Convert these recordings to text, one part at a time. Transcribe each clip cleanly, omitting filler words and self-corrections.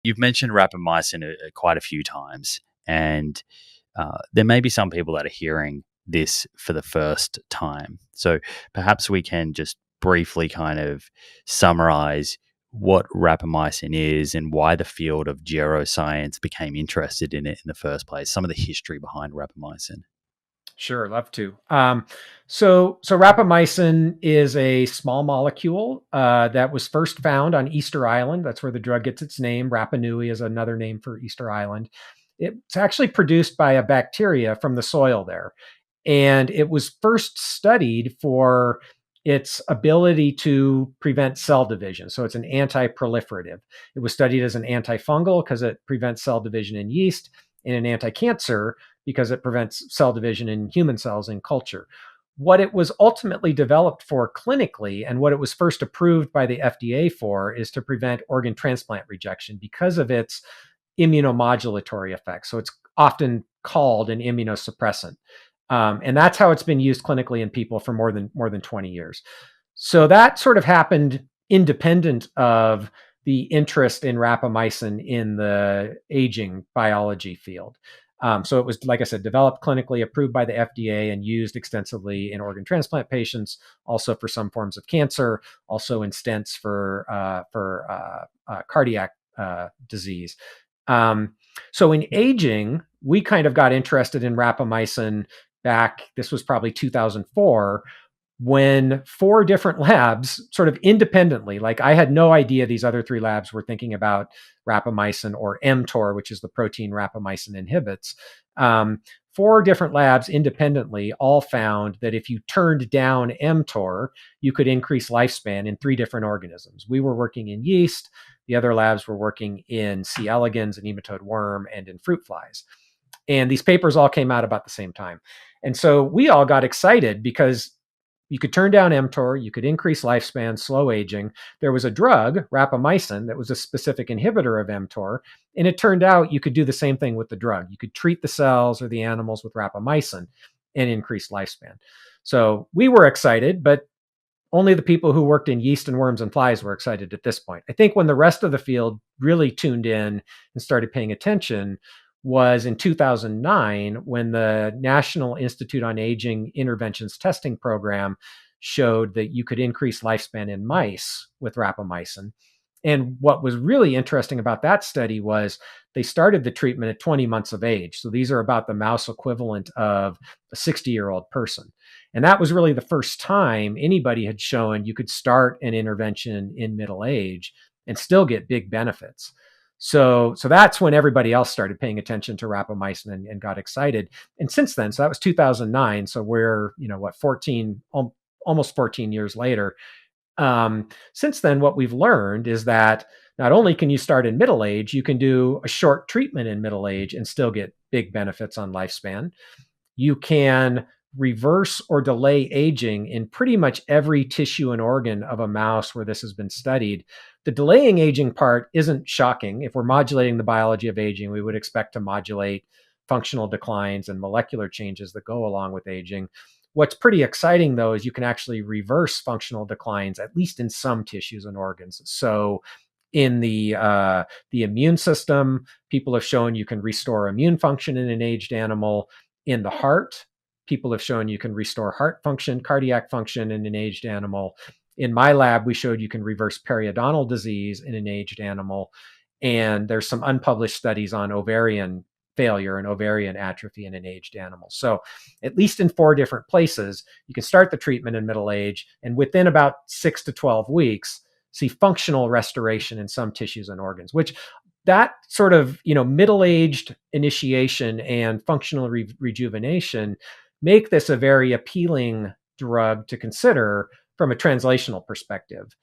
You've mentioned rapamycin quite a few times, and there may be some people that are hearing this for the first time. So perhaps we can just briefly kind of summarize what rapamycin is and why the field of geroscience became interested in it in the first place, some of the history behind rapamycin. Sure, love to. So rapamycin is a small molecule that was first found on Easter Island. That's where the drug gets its name. Rapa Nui is another name for Easter Island. It's actually produced by a bacteria from the soil there. And it was first studied for its ability to prevent cell division. So it's an anti-proliferative. It was studied as an antifungal because it prevents cell division in yeast, and an anti-cancer because it prevents cell division in human cells in culture. What it was ultimately developed for clinically, and what it was first approved by the FDA for, is to prevent organ transplant rejection because of its immunomodulatory effects. So it's often called an immunosuppressant. And that's how it's been used clinically in people for more than 20 years. So that sort of happened independent of the interest in rapamycin in the aging biology field. So it was, like I said, developed clinically, approved by the FDA, and used extensively in organ transplant patients, also for some forms of cancer, also in stents for cardiac disease. So in aging, we kind of got interested in rapamycin back, this was probably 2004, when 4 different labs sort of independently, like I had no idea these other 3 labs were thinking about rapamycin or mTOR, which is the protein rapamycin inhibits. 4 different labs independently all found that if you turned down mTOR, you could increase lifespan in 3 different organisms. We were working in yeast. The other labs were working in C. elegans, an nematode worm, and in fruit flies. And these papers all came out about the same time. And so we all got excited because you could turn down mTOR, you could increase lifespan, slow aging. There was a drug, rapamycin, that was a specific inhibitor of mTOR, and it turned out you could do the same thing with the drug. You could treat the cells or the animals with rapamycin and increase lifespan. So we were excited, but only the people who worked in yeast and worms and flies were excited at this point. I think when the rest of the field really tuned in and started paying attention was in 2009, when the National Institute on Aging Interventions Testing Program showed that you could increase lifespan in mice with rapamycin. And what was really interesting about that study was they started the treatment at 20 months of age. So these are about the mouse equivalent of a 60-year-old person. And that was really the first time anybody had shown you could start an intervention in middle age and still get big benefits. So that's when everybody else started paying attention to rapamycin and got excited. And since then, so that was 2009. So we're, 14, almost 14 years later. Since then, what we've learned is that not only can you start in middle age, you can do a short treatment in middle age and still get big benefits on lifespan. You can reverse or delay aging in pretty much every tissue and organ of a mouse where this has been studied. The delaying aging part isn't shocking. If we're modulating the biology of aging, we would expect to modulate functional declines and molecular changes that go along with aging. What's pretty exciting, though, is you can actually reverse functional declines, at least in some tissues and organs. So in the immune system, people have shown you can restore immune function in an aged animal. In the heart, people have shown you can restore heart function, cardiac function in an aged animal. In my lab, we showed you can reverse periodontal disease in an aged animal. And there's some unpublished studies on ovarian failure and ovarian atrophy in an aged animal. So at least in 4 different places, you can start the treatment in middle age, and within about 6 to 12 weeks, see functional restoration in some tissues and organs, which that sort of, middle-aged initiation and functional rejuvenation make this a very appealing drug to consider from a translational perspective,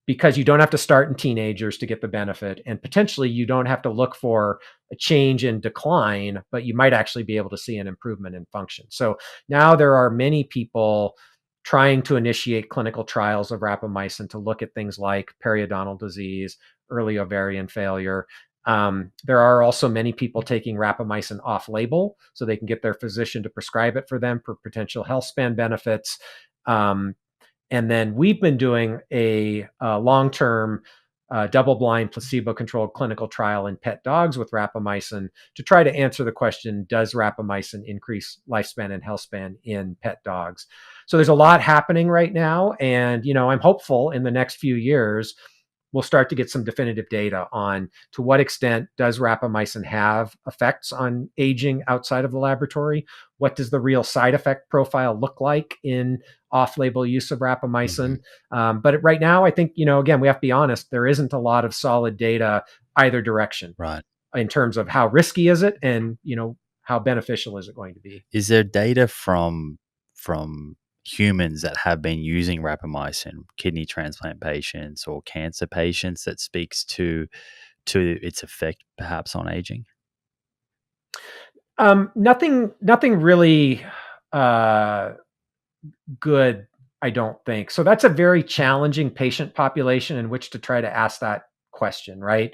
because you don't have to start in teenagers to get the benefit, and potentially you don't have to look for a change in decline, but you might actually be able to see an improvement in function. So now there are many people trying to initiate clinical trials of rapamycin to look at things like periodontal disease, early ovarian failure. There are also many people taking rapamycin off label so they can get their physician to prescribe it for them for potential health span benefits. And then we've been doing a long-term double-blind, placebo-controlled clinical trial in pet dogs with rapamycin to try to answer the question, does rapamycin increase lifespan and health span in pet dogs? So there's a lot happening right now. And, I'm hopeful in the next few years, we'll start to get some definitive data on to what extent does rapamycin have effects on aging outside of the laboratory? What does the real side effect profile look like in off-label use of rapamycin? But right now, I think, again, we have to be honest, there isn't a lot of solid data either direction Right. in terms of how risky is it and, how beneficial is it going to be? Is there data from humans that have been using rapamycin, kidney transplant patients or cancer patients, that speaks to its effect perhaps on aging? Nothing really good, I don't think. So that's a very challenging patient population in which to try to ask that question, right?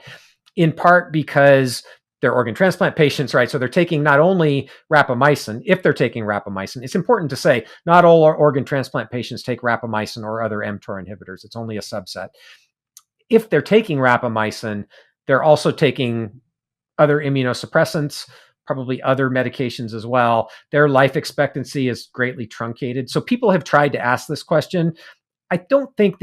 In part because they're organ transplant patients, right? So they're taking not only rapamycin, if they're taking rapamycin, it's important to say not all organ transplant patients take rapamycin or other mTOR inhibitors. It's only a subset. If they're taking rapamycin, they're also taking other immunosuppressants, probably other medications as well. Their life expectancy is greatly truncated. So people have tried to ask this question. I don't think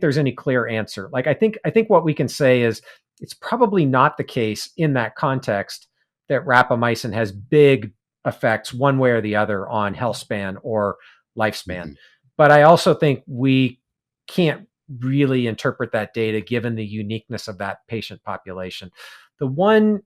there's any clear answer. Like I think what we can say is it's probably not the case in that context that rapamycin has big effects one way or the other on health span or lifespan. But I also think we can't really interpret that data given the uniqueness of that patient population. The one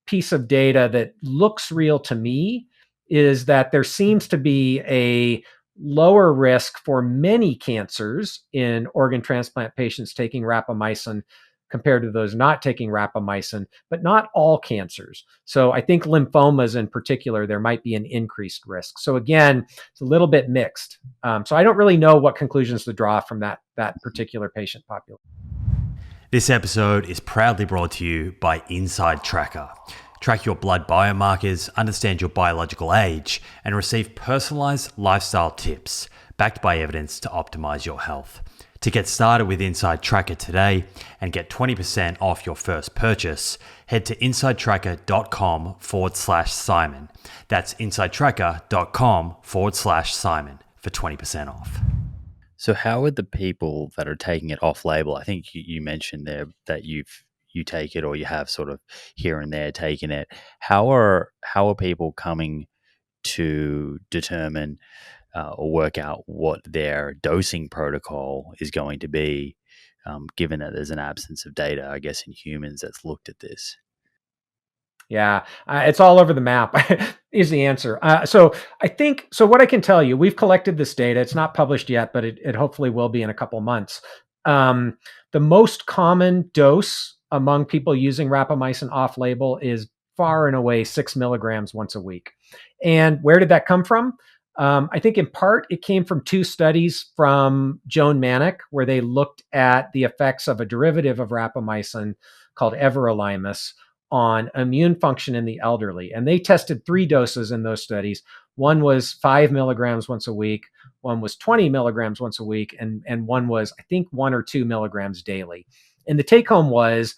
piece of data that looks real to me is that there seems to be a lower risk for many cancers in organ transplant patients taking rapamycin compared to those not taking rapamycin, but not all cancers. So I think lymphomas in particular, there might be an increased risk. So again, it's a little bit mixed. So I don't really know what conclusions to draw from that particular patient population. This episode is proudly brought to you by Inside Tracker. Track your blood biomarkers, understand your biological age, and receive personalized lifestyle tips backed by evidence to optimize your health. To get started with Inside Tracker today and get 20% off your first purchase, head to insidetracker.com/Simon. That's insidetracker.com/Simon for 20% off. So how are the people that are taking it off label? I think you mentioned there that you take it or you have sort of here and there taken it. How are people coming to determine or work out what their dosing protocol is going to be, given that there's an absence of data, I guess, in humans that's looked at this? Yeah, it's all over the map is the answer. So what I can tell you, we've collected this data. It's not published yet, but it hopefully will be in a couple months. The most common dose among people using rapamycin off-label is far and away 6 milligrams once a week. And where did that come from? I think in part it came from 2 studies from Joan Manick, where they looked at the effects of a derivative of rapamycin called everolimus on immune function in the elderly. And they tested 3 doses in those studies. One was 5 milligrams once a week, one was 20 milligrams once a week, and one was, I think, 1 or 2 milligrams daily. And the take home was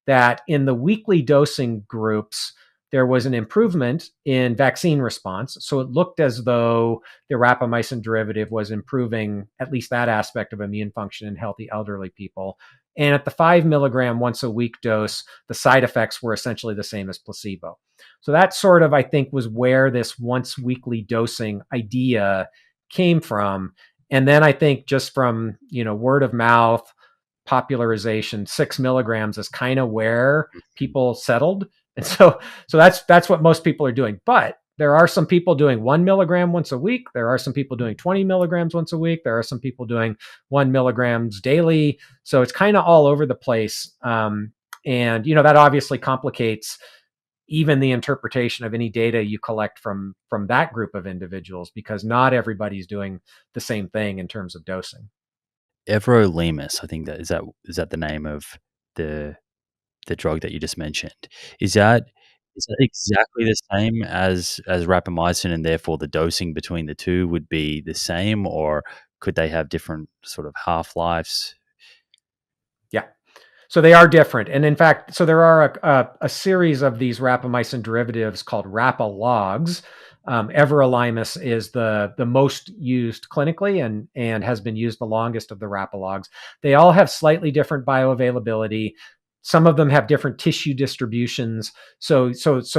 that in the weekly dosing groups, there was an improvement in vaccine response. So it looked as though the rapamycin derivative was improving at least that aspect of immune function in healthy elderly people. And at the 5 milligram once a week dose, the side effects were essentially the same as placebo. So that sort of, I think, was where this once weekly dosing idea came from. And then I think just from, word of mouth, popularization, 6 milligrams is kind of where people settled. And so that's what most people are doing. But there are some people doing 1 milligram once a week. There are some people doing 20 milligrams once a week. There are some people doing 1 milligrams daily. So it's kind of all over the place. And, that obviously complicates even the interpretation of any data you collect from that group of individuals, because not everybody's doing the same thing in terms of dosing. Everolimus, I think is that the name of the drug that you just mentioned. Is that exactly the same as rapamycin, and therefore the dosing between the two would be the same, or could they have different sort of half-lives? Yeah. So they are different. And in fact, so there are a series of these rapamycin derivatives called rapalogs. Everolimus is the most used clinically and has been used the longest of the rapalogs. They all have slightly different bioavailability. Some of them have different tissue distributions. So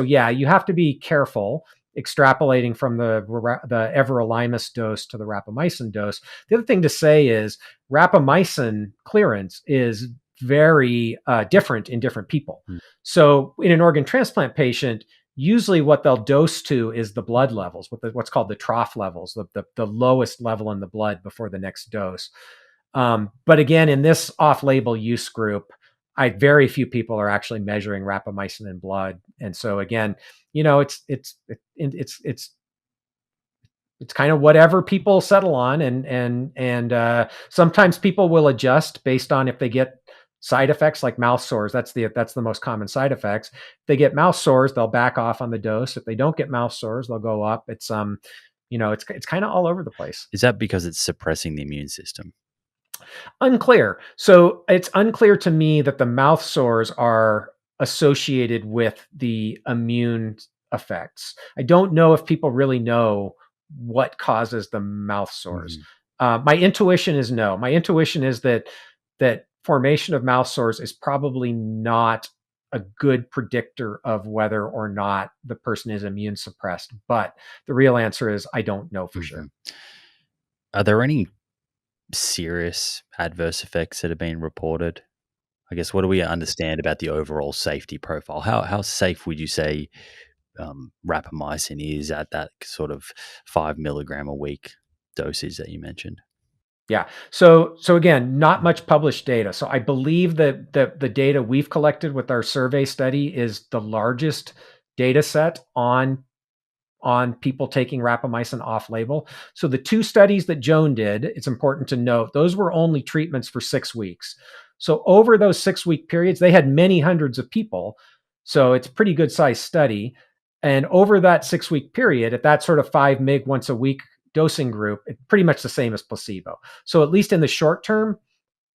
yeah, you have to be careful extrapolating from the everolimus dose to the rapamycin dose. The other thing to say is rapamycin clearance is very different in different people. So in an organ transplant patient, usually what they'll dose to is the blood levels, what's called the trough levels, the lowest level in the blood before the next dose. But again, in this off-label use group, very few people are actually measuring rapamycin in blood, and so again, it's kind of whatever people settle on, and sometimes people will adjust based on if they get side effects like mouth sores. That's the most common side effects. If they get mouth sores, they'll back off on the dose. If they don't get mouth sores, they'll go up. It's it's kind of all over the place. Is that because it's suppressing the immune system? Unclear. So it's unclear to me that the mouth sores are associated with the immune effects. I don't know if people really know what causes the mouth sores. My intuition is no. My intuition is that formation of mouth sores is probably not a good predictor of whether or not the person is immune suppressed. But the real answer is I don't know for sure. Are there any serious adverse effects that have been reported? I guess, what do we understand about the overall safety profile? How safe would you say rapamycin is at that sort of 5 milligram a week dosage that you mentioned? Yeah. So again, not much published data. So I believe that the data we've collected with our survey study is the largest data set on people taking rapamycin off label. So the two studies that Joan did, it's important to note, those were only treatments for 6 weeks. So over those 6-week periods, they had many hundreds of people. So it's a pretty good sized study. And over that 6-week period, at that sort of 5 mg once a week dosing group, it's pretty much the same as placebo. So at least in the short term,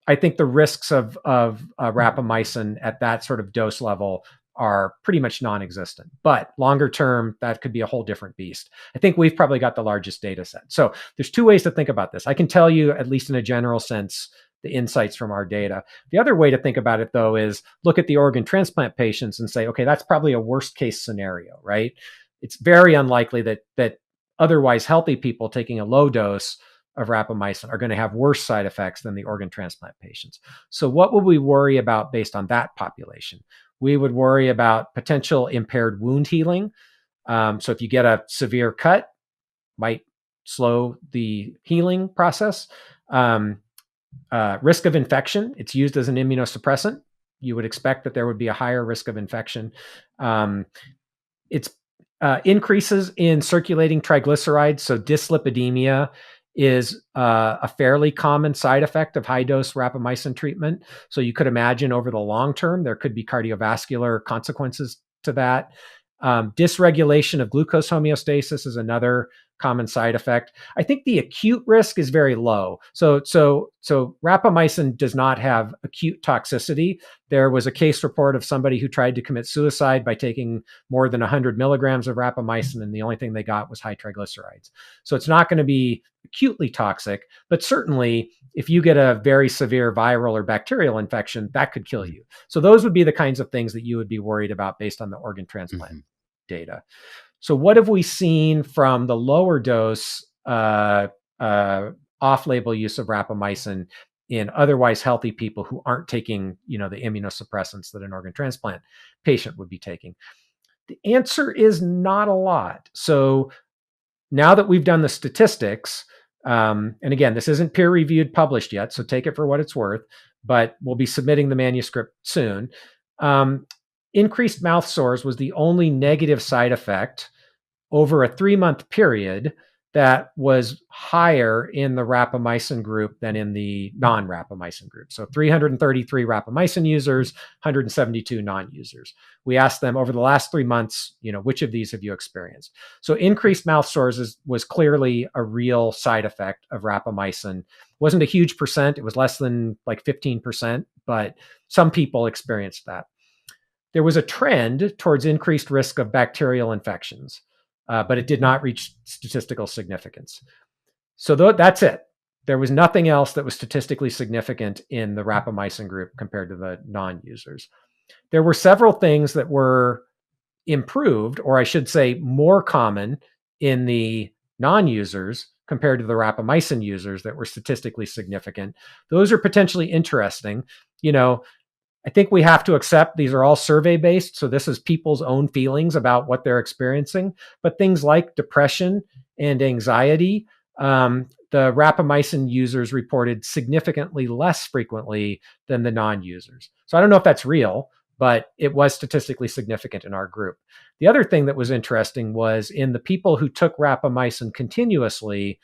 I think the risks of rapamycin at that sort of dose level are pretty much non-existent. But longer term, that could be a whole different beast. I think we've probably got the largest data set. So there's two ways to think about this. I can tell you, at least in a general sense, the insights from our data. The other way to think about it, though, is look at the organ transplant patients and say, okay, that's probably a worst case scenario, right? It's very unlikely that otherwise healthy people taking a low dose of rapamycin are going to have worse side effects than the organ transplant patients. So what would we worry about based on that population? We would worry about potential impaired wound healing. So if you get a severe cut, might slow the healing process. Risk of infection. It's used as an immunosuppressant. You would expect that there would be a higher risk of infection. It's increases in circulating triglycerides. So dyslipidemia is a fairly common side effect of high-dose rapamycin treatment. So you could imagine over the long term, there could be cardiovascular consequences to that. Dysregulation of glucose homeostasis is another common side effect. I think the acute risk is very low. So rapamycin does not have acute toxicity. There was a case report of somebody who tried to commit suicide by taking more than 100 milligrams of rapamycin, and the only thing they got was high triglycerides. So it's not going to be acutely toxic, but certainly if you get a very severe viral or bacterial infection, that could kill you. So those would be the kinds of things that you would be worried about based on the organ transplant data. So what have we seen from the lower dose off-label use of rapamycin in otherwise healthy people who aren't taking, the immunosuppressants that an organ transplant patient would be taking? The answer is not a lot. So now that we've done the statistics, and again, this isn't peer-reviewed, published yet, so take it for what it's worth, but we'll be submitting the manuscript soon. Increased mouth sores was the only negative side effect over a 3-month period that was higher in the rapamycin group than in the non-rapamycin group. So 333 rapamycin users, 172 non-users. We asked them over the last 3 months, which of these have you experienced? So increased mouth sores was clearly a real side effect of rapamycin. It wasn't a huge percent. It was less than like 15%, but some people experienced that. There was a trend towards increased risk of bacterial infections, but it did not reach statistical significance. So that's it. There was nothing else that was statistically significant in the rapamycin group compared to the non-users. There were several things that were improved, or I should say more common in the non-users compared to the rapamycin users that were statistically significant. Those are potentially interesting. I think we have to accept these are all survey based. So this is people's own feelings about what they're experiencing. But things like depression and anxiety, the rapamycin users reported significantly less frequently than the non-users. So I don't know if that's real, but it was statistically significant in our group. The other thing that was interesting was in the people who took rapamycin continuously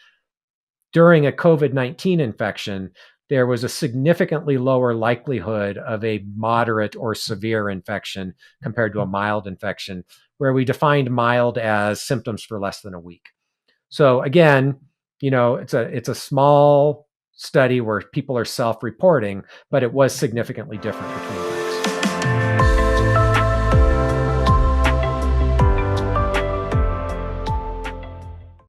during a COVID-19 infection, there was a significantly lower likelihood of a moderate or severe infection compared to a mild infection, where we defined mild as symptoms for less than a week. So again, it's a small study where people are self-reporting, but it was significantly different between